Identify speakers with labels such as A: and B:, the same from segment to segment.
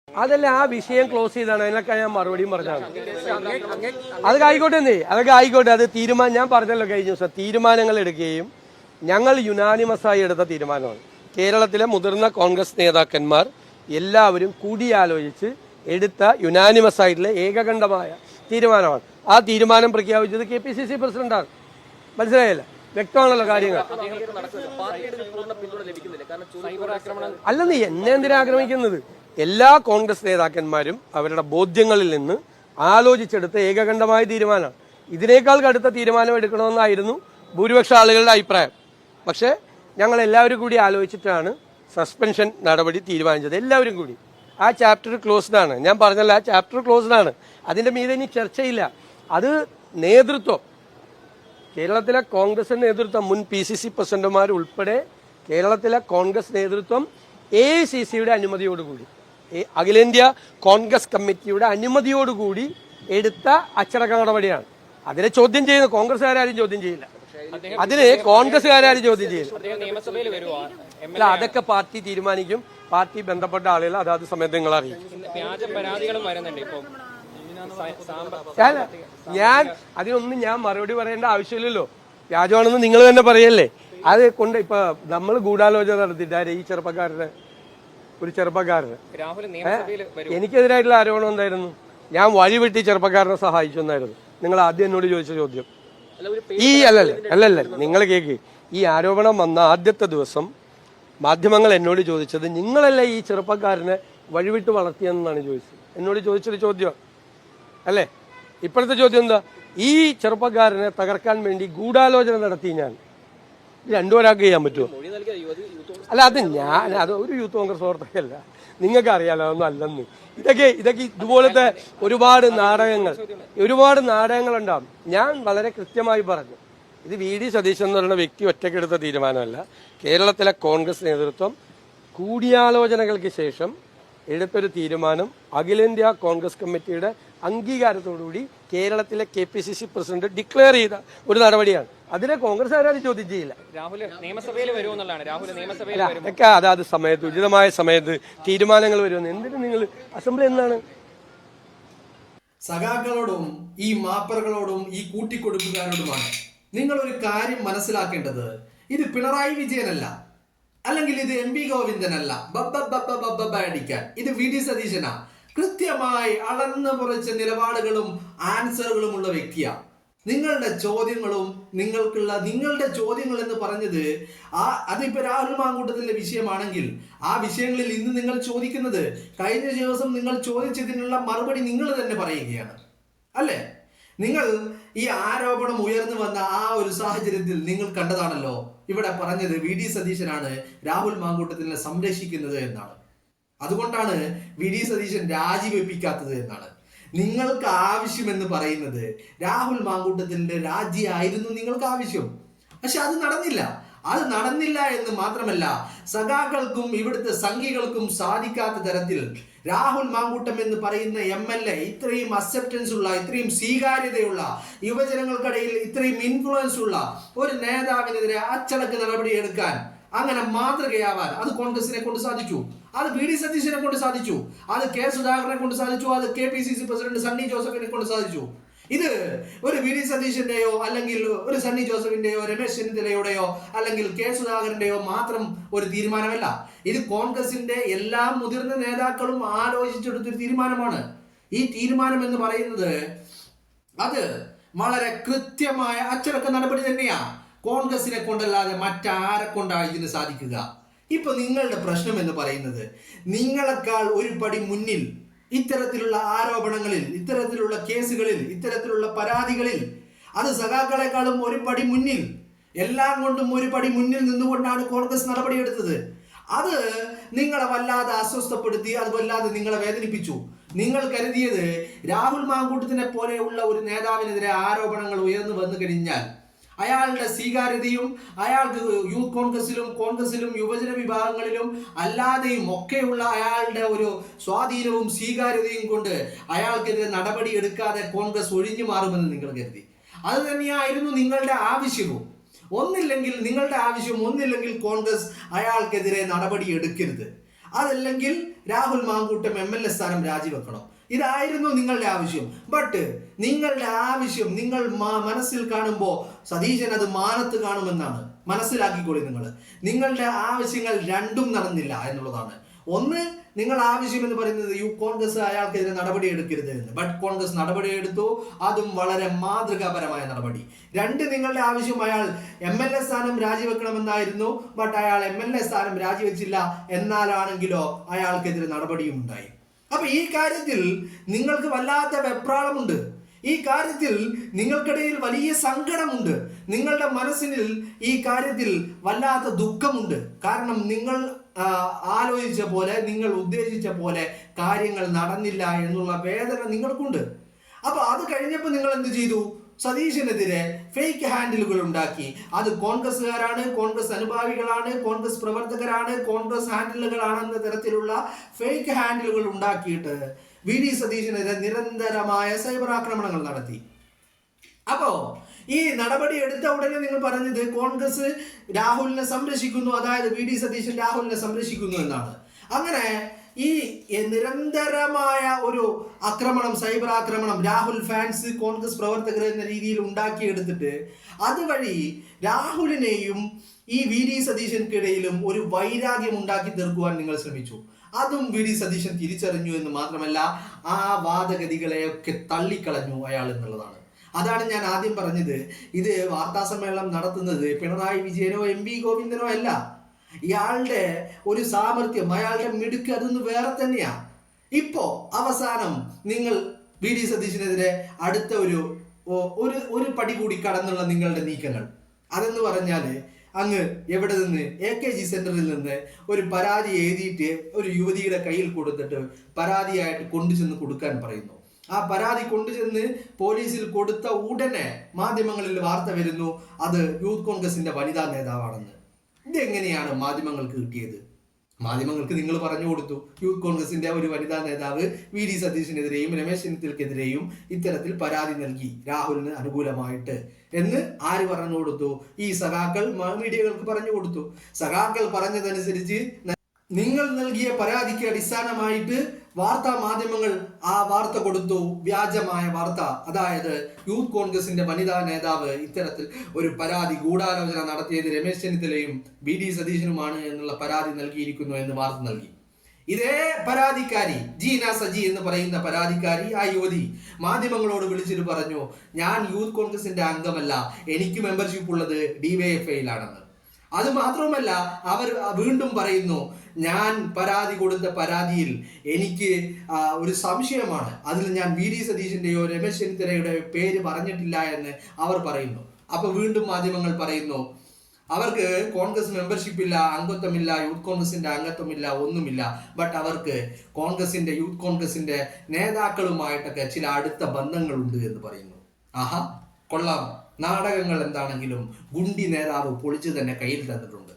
A: അതല്ല, ആ വിഷയം ക്ലോസ് ചെയ്താണ്. അതിനൊക്കെ ഞാൻ മറുപടിയും പറഞ്ഞാണ്. അതൊക്കെ ആയിക്കോട്ടെ, അതൊക്കെ ആയിക്കോട്ടെ. അത് ഞാൻ പറഞ്ഞല്ലോ കഴിഞ്ഞ ദിവസം, തീരുമാനങ്ങൾ എടുക്കുകയും ഞങ്ങൾ യുനാനിമസായി എടുത്ത തീരുമാനമാണ്. കേരളത്തിലെ മുതിർന്ന കോൺഗ്രസ് നേതാക്കന്മാർ എല്ലാവരും കൂടിയാലോചിച്ച് എടുത്ത യുനാനിമസ് ആയിട്ടുള്ള ഏകകണ്ഠമായ തീരുമാനമാണ്. ആ തീരുമാനം പ്രഖ്യാപിച്ചത് KPCC പ്രസിഡന്റാണ്. മനസ്സിലായല്ല? വ്യക്തമാണല്ലോ കാര്യങ്ങൾ. അല്ലെന്ന് എന്നെ എന്തിനാ ആക്രമിക്കുന്നത്? എല്ലാ കോൺഗ്രസ് നേതാക്കന്മാരും അവരുടെ ബോധ്യങ്ങളിൽ നിന്ന് ആലോചിച്ചെടുത്ത ഏകകണ്ഠമായ തീരുമാനമാണ്. ഇതിനേക്കാൾ കടുത്ത തീരുമാനം എടുക്കണമെന്നായിരുന്നു ഭൂരിപക്ഷ ആളുകളുടെ അഭിപ്രായം. പക്ഷേ ഞങ്ങൾ എല്ലാവരും കൂടി ആലോചിച്ചിട്ടാണ് സസ്പെൻഷൻ നടപടി തീരുമാനിച്ചത്. എല്ലാവരും കൂടി. ആ ചാപ്റ്റർ ക്ലോസ്ഡ് ആണ്. ഞാൻ പറഞ്ഞല്ലോ, ആ ചാപ്റ്റർ ക്ലോസ്ഡ് ആണ്. അതിൻ്റെ മീതെ ഇനി ചർച്ചയില്ല. അത് നേതൃത്വം, കേരളത്തിലെ കോൺഗ്രസ് നേതൃത്വം, മുൻ PCC പ്രസിഡന്റുമാർ ഉൾപ്പെടെ കേരളത്തിലെ കോൺഗ്രസ് നേതൃത്വം AICCയുടെ അനുമതിയോടുകൂടി, അഖിലേന്ത്യാ കോൺഗ്രസ് കമ്മിറ്റിയുടെ അനുമതിയോടുകൂടി എടുത്ത അച്ചടക്ക നടപടിയാണ്. അതിനെ ചോദ്യം ചെയ്യുന്ന കോൺഗ്രസ്സുകാരും ചോദ്യം ചെയ്യില്ല. അതിന് കോൺഗ്രസ്സുകാരും ചോദ്യം ചെയ്യില്ല. അല്ല, അതൊക്കെ പാർട്ടി തീരുമാനിക്കും. പാർട്ടി ബന്ധപ്പെട്ട ആളുകൾ അതാത് സമയത്ത് നിങ്ങൾ അറിയിക്കും. ഞാൻ അതിനൊന്നും ഞാൻ മറുപടി പറയേണ്ട ആവശ്യമില്ലല്ലോ. വ്യാജമാണെന്ന് നിങ്ങൾ തന്നെ പറയല്ലേ. അത് കൊണ്ട് ഇപ്പൊ നമ്മൾ ഗൂഢാലോചന നടത്തിയിട്ട് ഈ ചെറുപ്പക്കാരന്, ഒരു ചെറുപ്പക്കാരന് എനിക്കെതിരായിട്ടുള്ള ആരോപണം എന്തായിരുന്നു? ഞാൻ വഴിവിട്ടി ചെറുപ്പക്കാരനെ സഹായിച്ചു എന്നായിരുന്നു നിങ്ങൾ ആദ്യം എന്നോട് ചോദിച്ച ചോദ്യം. അല്ലല്ല നിങ്ങൾ കേക്ക്. ഈ ആരോപണം വന്ന ആദ്യത്തെ ദിവസം മാധ്യമങ്ങൾ എന്നോട് ചോദിച്ചത്, നിങ്ങളല്ലേ ഈ ചെറുപ്പക്കാരനെ വഴിവിട്ട് വളർത്തിയെന്നാണ് ചോദിച്ചത്. എന്നോട് ചോദിച്ചൊരു ചോദ്യം അല്ലേ? ഇപ്പോഴത്തെ ചോദ്യം എന്താ? ഈ ചെറുപ്പക്കാരനെ തകർക്കാൻ വേണ്ടി ഗൂഢാലോചന നടത്തി ഞാൻ. രണ്ടുപേരാൾക്ക് ചെയ്യാൻ പറ്റുമോ? അല്ല, അത് ഒരു യൂത്ത് കോൺഗ്രസ് പ്രവർത്തകയല്ല. നിങ്ങൾക്ക് അറിയാലോ, അതൊന്നും അല്ലെന്ന്. ഇതൊക്കെ ഇതുപോലത്തെ ഒരുപാട് നാടകങ്ങളുണ്ടാവും. ഞാൻ വളരെ കൃത്യമായി പറഞ്ഞു, ഇത് VD സതീശൻ എന്ന് പറയുന്ന വ്യക്തി ഒറ്റയ്ക്കെടുത്ത തീരുമാനമല്ല. കേരളത്തിലെ കോൺഗ്രസ് നേതൃത്വം കൂടിയാലോചനകൾക്ക് ശേഷം എടുത്തൊരു തീരുമാനം, അഖിലേന്ത്യാ കോൺഗ്രസ് കമ്മിറ്റിയുടെ അംഗീകാരത്തോടുകൂടി കേരളത്തിലെ KPCC പ്രസിഡന്റ് ഡിക്ലെയർ ചെയ്ത ഒരു നടപടിയാണ്. അതിനെ കോൺഗ്രസ് ആരും ചോദ്യം ചെയ്യില്ല. അതൊക്കെ അതാത് സമയത്ത്, ഉചിതമായ സമയത്ത് തീരുമാനങ്ങൾ വരുമെന്ന്. എന്തിനു നിങ്ങൾ അസംബ്ലി എന്നാണ്?
B: സഖാക്കളോടും ഈ മാപ്പറുകളോടും ഈ കൂട്ടിക്കൊടുക്കുകാരോടുമാണ് നിങ്ങൾ ഒരു കാര്യം മനസ്സിലാക്കേണ്ടത്. ഇത് പിണറായി വിജയനല്ല, അല്ലെങ്കിൽ ഇത് MP ഗോവിന്ദനല്ല അടിക്കാൻ. ഇത് VD സതീശനാ. കൃത്യമായി അളന്ന് കുറച്ച നിലപാടുകളും ആൻസറുകളും ഉള്ള വ്യക്തിയാണ്. നിങ്ങളുടെ ചോദ്യങ്ങളും നിങ്ങളുടെ ചോദ്യങ്ങൾ എന്ന് പറഞ്ഞത് അതിപ്പോ രാഹുൽ മാങ്കൂട്ടത്തിന്റെ വിഷയമാണെങ്കിൽ ആ വിഷയങ്ങളിൽ ഇന്ന് നിങ്ങൾ ചോദിക്കുന്നത്, കഴിഞ്ഞ ദിവസം നിങ്ങൾ ചോദിച്ചതിനുള്ള മറുപടി നിങ്ങൾ തന്നെ പറയുകയാണ് അല്ലേ? നിങ്ങൾ ഈ ആരോപണം ഉയർന്നു വന്ന ആ ഒരു സാഹചര്യത്തിൽ നിങ്ങൾ കണ്ടതാണല്ലോ, ഇവിടെ പറഞ്ഞത് VD സതീശനാണ് രാഹുൽ മാങ്കൂട്ടത്തിനെ സംരക്ഷിക്കുന്നത് എന്നാണ്. അതുകൊണ്ടാണ് VD സതീശൻ രാജിവെപ്പിക്കാത്തത് എന്നാണ്. നിങ്ങൾക്ക് ആവശ്യമെന്ന് പറയുന്നത് രാഹുൽ മാങ്കൂട്ടത്തിന്റെ രാജിയായിരുന്നു നിങ്ങൾക്ക് ആവശ്യം. പക്ഷെ അത് നടന്നില്ല എന്ന് മാത്രമല്ല, സഖാക്കൾക്കും ഇവിടുത്തെ സംഘികൾക്കും സാധിക്കാത്ത തരത്തിൽ രാഹുൽ മാങ്കൂട്ടം എന്ന് പറയുന്ന MLA ഇത്രയും അക്സെപ്റ്റൻസ് ഉള്ള, ഇത്രയും സ്വീകാര്യതയുള്ള, യുവജനങ്ങൾക്കിടയിൽ ഇത്രയും ഇൻഫ്ലുവൻസ് ഉള്ള ഒരു നേതാവിനെതിരെ അച്ചടക്ക നടപടി എടുക്കാൻ, അങ്ങനെ മാതൃകയാവാൻ അത് കോൺഗ്രസിനെ കൊണ്ട് സാധിച്ചു. അത് VD സതീശനെ കൊണ്ട് സാധിച്ചു. അത് K സുധാകരനെ കൊണ്ട് സാധിച്ചു. അത് KPCC പ്രസിഡന്റ് സണ്ണി ജോസഫിനെ കൊണ്ട് സാധിച്ചു. ഇത് ഒരു VD സതീശന്റെയോ അല്ലെങ്കിൽ ഒരു സണ്ണി ജോസഫിന്റെയോ രമേശ് ചെന്നിത്തലയുടെയോ അല്ലെങ്കിൽ K സുധാകരന്റെയോ മാത്രം ഒരു തീരുമാനമല്ല. ഇത് കോൺഗ്രസിന്റെ എല്ലാ മുതിർന്ന നേതാക്കളും ആലോചിച്ചെടുത്തൊരു തീരുമാനമാണ്. ഈ തീരുമാനം എന്ന് പറയുന്നത് അത് വളരെ കൃത്യമായ അച്ചടക്ക നടപടി തന്നെയാണ്. കോൺഗ്രസിനെ കൊണ്ടല്ലാതെ മറ്റാരെ കൊണ്ടാണ് ഇതിന് സാധിക്കുക? ഇപ്പൊ നിങ്ങളുടെ പ്രശ്നം എന്ന് പറയുന്നത്, നിങ്ങളെക്കാൾ ഒരു പടി മുന്നിൽ ഇത്തരത്തിലുള്ള ആരോപണങ്ങളിൽ, ഇത്തരത്തിലുള്ള കേസുകളിൽ, ഇത്തരത്തിലുള്ള പരാതികളിൽ, അത് സഖാക്കളെക്കാളും ഒരു പടി മുന്നിൽ, എല്ലാം കൊണ്ടും ഒരു പടി മുന്നിൽ നിന്നുകൊണ്ടാണ് കോൺഗ്രസ് നടപടിയെടുത്തത്. അത് നിങ്ങളെ വല്ലാതെ അസ്വസ്ഥപ്പെടുത്തി, അത് വല്ലാതെ നിങ്ങളെ വേദനിപ്പിച്ചു. നിങ്ങൾ കരുതിയത് രാഹുൽ മാങ്കൂട്ടത്തിനെ പോലെയുള്ള ഒരു നേതാവിനെതിരെ ആരോപണങ്ങൾ ഉയർന്നു വന്നു കഴിഞ്ഞാൽ അയാളുടെ സ്വീകാര്യതയും അയാൾക്ക് യൂത്ത് കോൺഗ്രസിലും യുവജന വിഭാഗങ്ങളിലും അല്ലാതെയും ഒക്കെയുള്ള അയാളുടെ ഒരു സ്വാധീനവും സ്വീകാര്യതയും കൊണ്ട് അയാൾക്കെതിരെ നടപടി എടുക്കാതെ കോൺഗ്രസ് ഒഴിഞ്ഞു മാറുമെന്ന് നിങ്ങൾ കരുതി. അത് തന്നെയായിരുന്നു നിങ്ങളുടെ ആവശ്യവും. ഒന്നില്ലെങ്കിൽ കോൺഗ്രസ് അയാൾക്കെതിരെ നടപടി എടുക്കരുത്, അതല്ലെങ്കിൽ രാഹുൽ മാങ്കൂട്ടം MLA സ്ഥാനം രാജിവെക്കണം. ഇതായിരുന്നു നിങ്ങളുടെ ആവശ്യം. ബട്ട് നിങ്ങളുടെ ആവശ്യം നിങ്ങൾ മനസ്സിൽ കാണുമ്പോൾ സതീശൻ അത് മാനത്ത് കാണുമെന്നാണ്. മനസ്സിലാക്കിക്കോളി. നിങ്ങളുടെ ആവശ്യങ്ങൾ രണ്ടും നടന്നില്ല എന്നുള്ളതാണ്. ഒന്ന്, നിങ്ങൾ ആവശ്യം എന്ന് പറയുന്നത് കോൺഗ്രസ് അയാൾക്കെതിരെ നടപടി എടുക്കരുത് എന്ന്. ബട്ട് കോൺഗ്രസ് നടപടി എടുത്തു, അതും വളരെ മാതൃകാപരമായ നടപടി. രണ്ട്, നിങ്ങളുടെ ആവശ്യം അയാൾ MLA സ്ഥാനം രാജിവെക്കണമെന്നായിരുന്നു. ബട്ട് അയാൾ MLA സ്ഥാനം രാജിവെച്ചില്ല. എന്നാലാണെങ്കിലോ അയാൾക്കെതിരെ നടപടിയും ഉണ്ടായി. അപ്പൊ ഈ കാര്യത്തിൽ നിങ്ങൾക്ക് വല്ലാത്ത വെപ്രാളമുണ്ട്. ഈ കാര്യത്തിൽ നിങ്ങൾക്കിടയിൽ വലിയ സങ്കടമുണ്ട്. നിങ്ങളുടെ മനസ്സിൽ ഈ കാര്യത്തിൽ വല്ലാത്ത ദുഃഖമുണ്ട്. കാരണം നിങ്ങൾ ആലോചിച്ച പോലെ, നിങ്ങൾ ഉദ്ദേശിച്ച പോലെ കാര്യങ്ങൾ നടന്നില്ല എന്നുള്ള വേദന നിങ്ങൾക്കുണ്ട്. അപ്പൊ അത് കഴിഞ്ഞപ്പോൾ നിങ്ങൾ എന്ത് ചെയ്തു? സതീശനെതിരെ ഫേക്ക് ഹാൻഡിലുകൾ ഉണ്ടാക്കി. അത് കോൺഗ്രസ്സുകാരാണ്, കോൺഗ്രസ് അനുഭാവികളാണ്, കോൺഗ്രസ് പ്രവർത്തകരാണ്, കോൺഗ്രസ് ഹാൻഡിലുകളാണെന്ന തരത്തിലുള്ള ഫേക്ക് ഹാൻഡിലുകൾ ഉണ്ടാക്കിയിട്ട് VD സതീശനെതിരെ നിരന്തരമായ സൈബർ ആക്രമണങ്ങൾ നടത്തി. അപ്പോ ഈ നടപടി എടുത്ത ഉടനെ നിങ്ങൾ പറഞ്ഞത് കോൺഗ്രസ് രാഹുലിനെ സംരക്ഷിക്കുന്നു, അതായത് VD സതീശൻ രാഹുലിനെ സംരക്ഷിക്കുന്നു എന്നാണ്. അങ്ങനെ ഈ നിരന്തരമായ ഒരു ആക്രമണം, സൈബർ ആക്രമണം രാഹുൽ ഫാൻസ്, കോൺഗ്രസ് പ്രവർത്തകർ എന്ന രീതിയിൽ ഉണ്ടാക്കിയെടുത്തിട്ട് അതുവഴി രാഹുലിനെയും ഈ VD സതീശൻക്കിടയിലും ഒരു വൈരാഗ്യം ഉണ്ടാക്കി തീർക്കുവാൻ നിങ്ങൾ ശ്രമിച്ചു. അതും VD സതീശൻ തിരിച്ചറിഞ്ഞു എന്ന് മാത്രമല്ല, ആ വാദഗതികളെയൊക്കെ തള്ളിക്കളഞ്ഞു അയാൾ എന്നുള്ളതാണ്. അതാണ് ഞാൻ ആദ്യം പറഞ്ഞത്. ഇത് വാർത്താ സമ്മേളനം നടത്തുന്നത് പിണറായി വിജയനോ MV ഗോവിന്ദനോ അല്ല. ഇയാളുടെ ഒരു സാമർത്ഥ്യം, അയാളുടെ മിടുക്ക് അതൊന്ന് വേറെ തന്നെയാ. ഇപ്പോ അവസാനം നിങ്ങൾ VD സതീശനെതിരെ അടുത്ത ഒരു പടി കൂടി കടന്നുള്ള നിങ്ങളുടെ നീക്കങ്ങൾ, അതെന്ന് പറഞ്ഞാൽ അങ്ങ് എവിടെ നിന്ന് AKG സെന്ററിൽ നിന്ന് ഒരു പരാതി എഴുതിയിട്ട് ഒരു യുവതിയുടെ കയ്യിൽ കൊടുത്തിട്ട് പരാതിയായിട്ട് കൊണ്ടുചെന്ന് കൊടുക്കാൻ പറയുന്നു. ആ പരാതി കൊണ്ടുചെന്ന് പോലീസിൽ കൊടുത്ത ഉടനെ മാധ്യമങ്ങളിൽ വാർത്ത വരുന്നു അത് യൂത്ത് കോൺഗ്രസിന്റെ വനിതാ നേതാവാണെന്ന്. ഇതെങ്ങനെയാണ് മാധ്യമങ്ങൾക്ക് കിട്ടിയത്? മാധ്യമങ്ങൾക്ക് നിങ്ങൾ പറഞ്ഞു കൊടുത്തു യൂത്ത് കോൺഗ്രസിന്റെ ഒരു വനിതാ നേതാവ് VD സതീശനെതിരെയും രമേശ് ചെന്നിത്തലക്കെതിരെയും ഇത്തരത്തിൽ പരാതി നൽകി രാഹുലിന് അനുകൂലമായിട്ട് എന്ന്. ആര് പറഞ്ഞു കൊടുത്തു? ഈ സഖാക്കൾ മീഡിയകൾക്ക് പറഞ്ഞു കൊടുത്തു. സഖാക്കൾ പറഞ്ഞതനുസരിച്ച് നിങ്ങൾ നൽകിയ പരാതിക്ക് അടിസ്ഥാനമായിട്ട് വാർത്താ മാധ്യമങ്ങൾ ആ വാർത്ത കൊടുത്തു, വ്യാജമായ വാർത്ത. അതായത് യൂത്ത് കോൺഗ്രസിന്റെ വനിതാ നേതാവ് ഇത്തരത്തിൽ ഒരു പരാതി, ഗൂഢാലോചന നടത്തിയത് രമേശ് ചെന്നിത്തലയും VD സതീശനുമാണ് എന്നുള്ള പരാതി നൽകിയിരിക്കുന്നു എന്ന് വാർത്ത നൽകി. ഇതേ പരാതിക്കാരി ജീന സജി എന്ന് പറയുന്ന പരാതിക്കാരി, ആ യുവതി മാധ്യമങ്ങളോട് വിളിച്ചിട്ട് പറഞ്ഞു, ഞാൻ യൂത്ത് കോൺഗ്രസിന്റെ അംഗമല്ല, എനിക്ക് മെമ്പർഷിപ്പ് ഉള്ളത് DYFIയിലാണെന്ന്. അത് മാത്രമല്ല, അവർ വീണ്ടും പറയുന്നു, ഞാൻ പരാതി കൊടുത്ത പരാതിയിൽ എനിക്ക് ഒരു സംശയമാണ്, അതിൽ ഞാൻ VD സതീശന്റെയോ രമേശ് ചെന്നിത്തലയുടെ പേര് പറഞ്ഞിട്ടില്ല എന്ന് അവർ പറയുന്നു. അപ്പൊ വീണ്ടും മാധ്യമങ്ങൾ പറയുന്നു അവർക്ക് കോൺഗ്രസ് മെമ്പർഷിപ്പ് ഇല്ല, അംഗത്വമില്ല, യൂത്ത് കോൺഗ്രസിന്റെ അംഗത്വമില്ല, ഒന്നുമില്ല. ബട്ട് അവർക്ക് കോൺഗ്രസിന്റെ, യൂത്ത് കോൺഗ്രസിന്റെ നേതാക്കളുമായിട്ടൊക്കെ ചില അടുത്ത ബന്ധങ്ങളുണ്ട് എന്ന് പറയുന്നു. ആഹാ, കൊള്ളാം. നാടകങ്ങൾ എന്താണെങ്കിലും ഗുണ്ടി നേതാവ് പൊളിച്ചു തന്നെ കയ്യിൽ തന്നിട്ടുണ്ട്.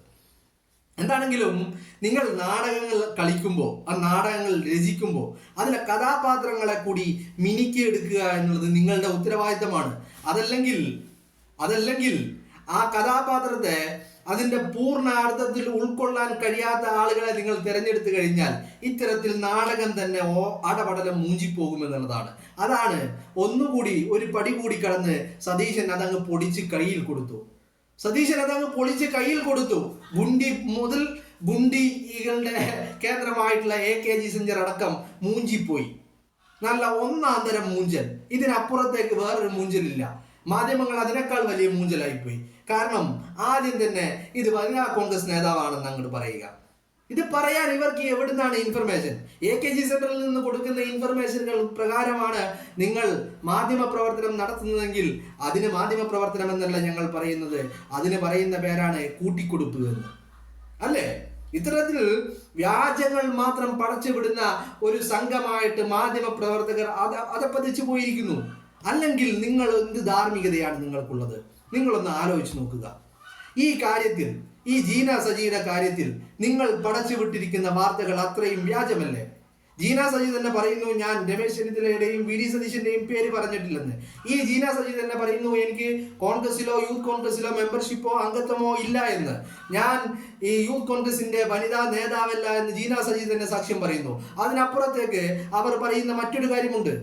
B: എന്താണെങ്കിലും നിങ്ങൾ നാടകങ്ങൾ കളിക്കുമ്പോൾ, ആ നാടകങ്ങൾ രചിക്കുമ്പോൾ അതിലെ കഥാപാത്രങ്ങളെ കൂടി മിനുക്കിയെടുക്കുക എന്നുള്ളത് നിങ്ങളുടെ ഉത്തരവാദിത്തമാണ്. അതല്ലെങ്കിൽ ആ കഥാപാത്രത്തെ അതിന്റെ പൂർണ്ണ അർത്ഥത്തിൽ ഉൾക്കൊള്ളാൻ കഴിയാത്ത ആളുകളെ നിങ്ങൾ തിരഞ്ഞെടുത്തു കഴിഞ്ഞാൽ ഇത്തരത്തിൽ നാടകം തന്നെ അടപടലം മൂഞ്ചിപ്പോകുമെന്നുള്ളതാണ്. അതാണ് ഒന്നുകൂടി ഒരു പടി കൂടി കടന്ന് സതീശൻ അതങ്ങ് പൊടിച്ച് കയ്യിൽ കൊടുത്തു. ഗുണ്ടി മുതൽ ഗുണ്ടികളുടെ കേന്ദ്രമായിട്ടുള്ള AKG സെന്റർ അടക്കം മൂഞ്ചിപ്പോയി. നല്ല ഒന്നാം തരം മൂഞ്ചൽ. ഇതിനപ്പുറത്തേക്ക് വേറൊരു മൂഞ്ചലില്ല. മാധ്യമങ്ങൾ അതിനേക്കാൾ വലിയ മൂഞ്ചലായിപ്പോയി. കാരണം ആദ്യം തന്നെ ഇത് വനിതാ കോൺഗ്രസ് നേതാവാണെന്ന് അങ്ങോട്ട് പറയുക. ഇത് പറയാൻ ഇവർക്ക് എവിടുന്നാണ് ഇൻഫർമേഷൻ? AKG സെന്ററിൽ നിന്ന് കൊടുക്കുന്ന ഇൻഫർമേഷനുകൾ പ്രകാരമാണ് നിങ്ങൾ മാധ്യമ പ്രവർത്തനം നടത്തുന്നതെങ്കിൽ അതിന് മാധ്യമ പ്രവർത്തനം എന്നല്ല ഞങ്ങൾ പറയുന്നത്, അതിന് പറയുന്ന പേരാണ് കൂട്ടിക്കൊടുപ്പ് എന്ന്. അല്ലേ? ഇത്തരത്തിൽ വ്യാജങ്ങൾ മാത്രം പടച്ചു വിടുന്ന ഒരു സംഘമായിട്ട് മാധ്യമ പ്രവർത്തകർ അതപ്പതിച്ചു പോയിരിക്കുന്നു. അല്ലെങ്കിൽ നിങ്ങൾ എന്ത് ധാർമ്മികതയാണ് നിങ്ങൾക്കുള്ളത്? നിങ്ങളൊന്ന് ആലോചിച്ച് നോക്കുക. ഈ കാര്യത്തിൽ, ഈ ജീന സജിയുടെ കാര്യത്തിൽ നിങ്ങൾ പടച്ചു വിട്ടിരിക്കുന്ന വാർത്തകൾ അത്രയും വ്യാജമല്ലേ? ജീന സജി തന്നെ പറയുന്നു ഞാൻ രമേശ് ചെന്നിത്തലയുടെയും വി ഡി സതീശന്റെയും പേര് പറഞ്ഞിട്ടില്ലെന്ന്. ഈ ജീന സജി തന്നെ പറയുന്നു എനിക്ക് കോൺഗ്രസിലോ യൂത്ത് കോൺഗ്രസിലോ മെമ്പർഷിപ്പോ അംഗത്വമോ ഇല്ല എന്ന്. ഞാൻ ഈ യൂത്ത് കോൺഗ്രസിന്റെ വനിതാ നേതാവല്ല എന്ന് ജീന സജി തന്നെ സാക്ഷ്യം പറയുന്നു. അതിനപ്പുറത്തേക്ക് അവർ പറയുന്ന മറ്റൊരു കാര്യമുണ്ട്.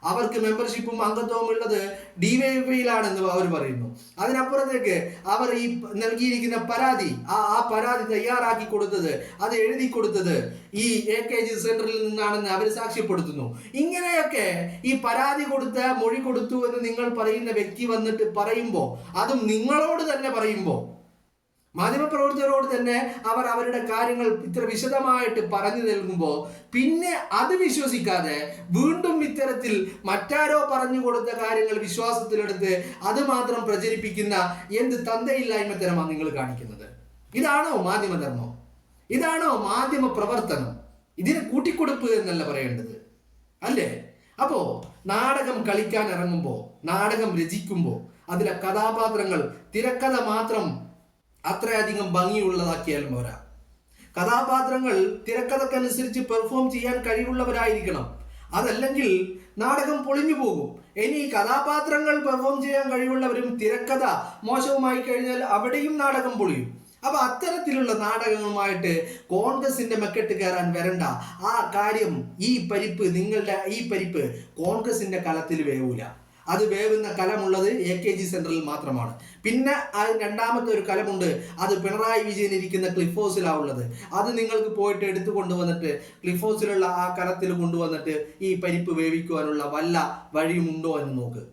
B: അവർക്ക് മെമ്പർഷിപ്പും അംഗത്വവും ഉള്ളത് ഡിവൈഎഫ്ഐയിലാണെന്ന് അവർ പറയുന്നു. അതിനപ്പുറത്തേക്ക് അവർ ഈ നൽകിയിരിക്കുന്ന പരാതി ആ പരാതി തയ്യാറാക്കി കൊടുത്തത്, അത് എഴുതി കൊടുത്തത് ഈ AKG സെന്ററിൽ നിന്നാണെന്ന് അവർ സാക്ഷ്യപ്പെടുത്തുന്നു. ഇങ്ങനെയൊക്കെ ഈ പരാതി കൊടുത്ത മൊഴി കൊടുത്തു എന്ന് നിങ്ങൾ പറയുന്ന വ്യക്തി വന്നിട്ട് പറയുമ്പോൾ, അതും നിങ്ങളോട് തന്നെ പറയുമ്പോൾ, മാധ്യമപ്രവർത്തകരോട് തന്നെ അവർ അവരുടെ കാര്യങ്ങൾ ഇത്ര വിശദമായിട്ട് പറഞ്ഞു നൽകുമ്പോൾ, പിന്നെ അത് വിശ്വസിക്കാതെ വീണ്ടും ഇത്തരത്തിൽ മറ്റാരോ പറഞ്ഞു കൊടുത്ത കാര്യങ്ങൾ വിശ്വാസത്തിലെടുത്ത് അത് മാത്രം പ്രചരിപ്പിക്കുന്ന എന്ത് തന്തയില്ലായ്മത്തരമാണ് നിങ്ങൾ കാണിക്കുന്നത്? ഇതാണോ മാധ്യമധർമ്മം? ഇതാണോ മാധ്യമ പ്രവർത്തനം? ഇതിന് കൂട്ടിക്കൊടുപ്പ് എന്നല്ല പറയേണ്ടത്, അല്ലേ? അപ്പോ നാടകം കളിക്കാൻ ഇറങ്ങുമ്പോൾ, നാടകം രചിക്കുമ്പോൾ അതിലെ കഥാപാത്രങ്ങൾ തിരക്കഥ മാത്രം അത്രയധികം ഭംഗിയുള്ളതാക്കിയാൽ പോരാ. കഥാപാത്രങ്ങൾ തിരക്കഥക്കനുസരിച്ച് പെർഫോം ചെയ്യാൻ കഴിവുള്ളവരായിരിക്കണം. അതല്ലെങ്കിൽ നാടകം പൊളിഞ്ഞു പോകും. ഇനി കഥാപാത്രങ്ങൾ പെർഫോം ചെയ്യാൻ കഴിവുള്ളവരും തിരക്കഥ മോശവുമായി കഴിഞ്ഞാൽ അവിടെയും നാടകം പൊളിയും. അപ്പൊ അത്തരത്തിലുള്ള നാടകങ്ങളുമായിട്ട് കോൺഗ്രസിന്റെ മെക്കെട്ട് കയറാൻ വരണ്ട. ആ കാര്യം, ഈ പരിപ്പ്, നിങ്ങളുടെ ഈ പരിപ്പ് കോൺഗ്രസിന്റെ കലത്തിൽ വേവൂല. അത് വേവുന്ന കലമുള്ളത് AKG സെന്ററിൽ മാത്രമാണ്. പിന്നെ രണ്ടാമത്തെ ഒരു കലമുണ്ട്, അത് പിണറായി വിജയൻ ഇരിക്കുന്ന ക്ലിഫ് ഹൗസിലാണ് ഉള്ളത്. അത് നിങ്ങൾക്ക് പോയിട്ട് എടുത്തു കൊണ്ടുവന്നിട്ട് ക്ലിഫ് ഹൗസിലുള്ള ആ കലത്തിൽ കൊണ്ടുവന്നിട്ട് ഈ പരിപ്പ് വേവിക്കുവാനുള്ള വല്ല വഴിയുമുണ്ടോ എന്ന് നോക്ക്.